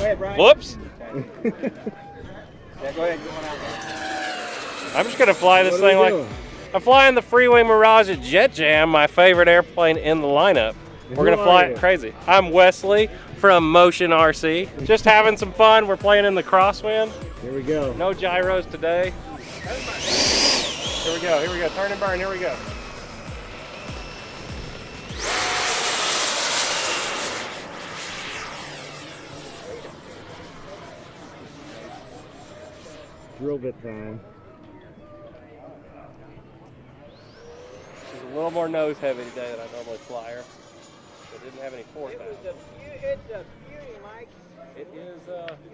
ahead, Brian. Whoops. Yeah, go ahead. Go on out there. I'm just gonna fly this thing like I'm flying the Freewing Mirage at Jet Jam, my favorite airplane in the lineup. We're gonna fly it crazy. I'm Wesley from Motion RC. Just having some fun. We're playing in the crosswind. Here we go. No gyros today. Here we go. Here we go. Turn and burn. Here we go. Drill bit time. She's a little more nose heavy today than I normally fly her. It didn't have any force. It's a beauty, Mike. It is.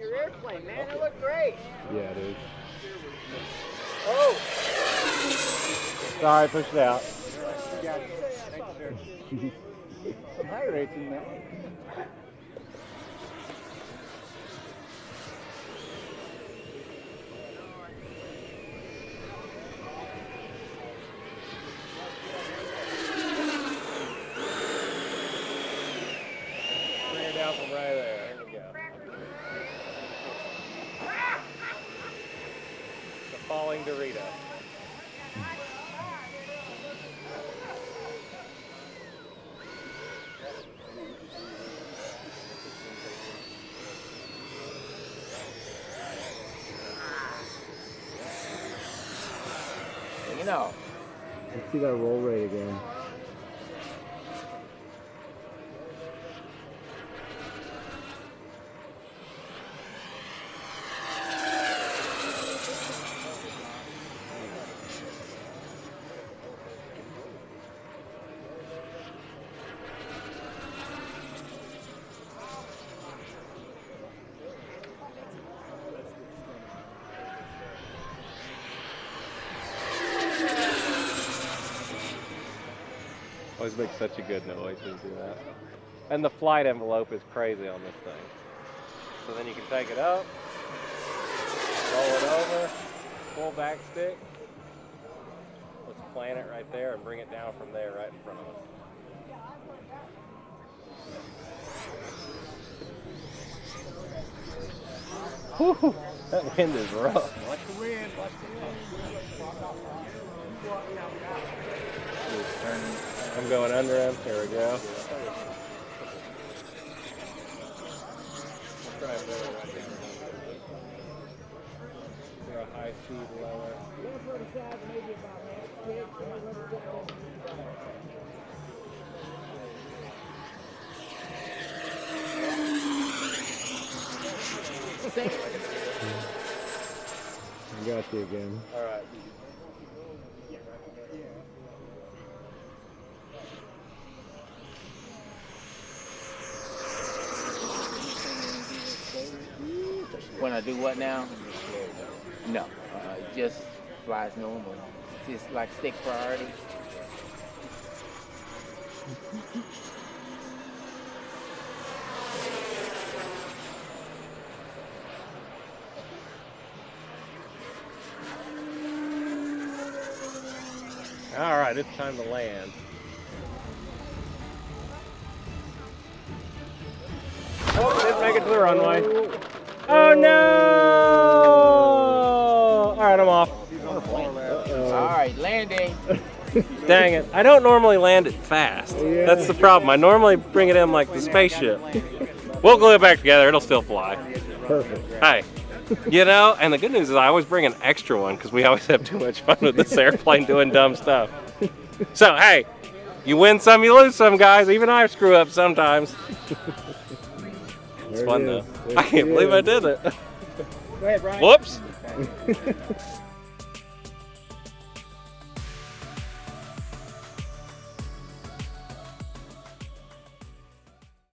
Your airplane, man. It looked great. Yeah, it is. Oh. Sorry, pushed it out. Some high rates in that. Bring her down from right there. There we go. The falling Dorito. You know. Let's see that roll rate again. Always makes such a good noise when you do that. And the flight envelope is crazy on this thing. So then you can take it up, roll it over, full back stick. Let's plant it right there and bring it down from there right in front of us. Whew, that wind is rough. Watch the wind. Watch the wind. I'm going under him. Here we go. Try a blower right there. They're a high speed blower. I got you again. All right. When I do what now? No, just flies normal. Just like stick priority. All right, it's time to land. Oh, didn't make it to the runway. Oh no! All right, I'm off. All right, landing. Dang it. I don't normally land it fast. That's the problem. I normally bring it in like the spaceship. We'll glue it back together. It'll still fly. Perfect. Hey, you know, and the good news is I always bring an extra one because we always have too much fun with this airplane doing dumb stuff. So, hey, you win some, you lose some, guys. Even I screw up sometimes. It's fun, though. I can't believe I did it. Go ahead, Brian. Whoops.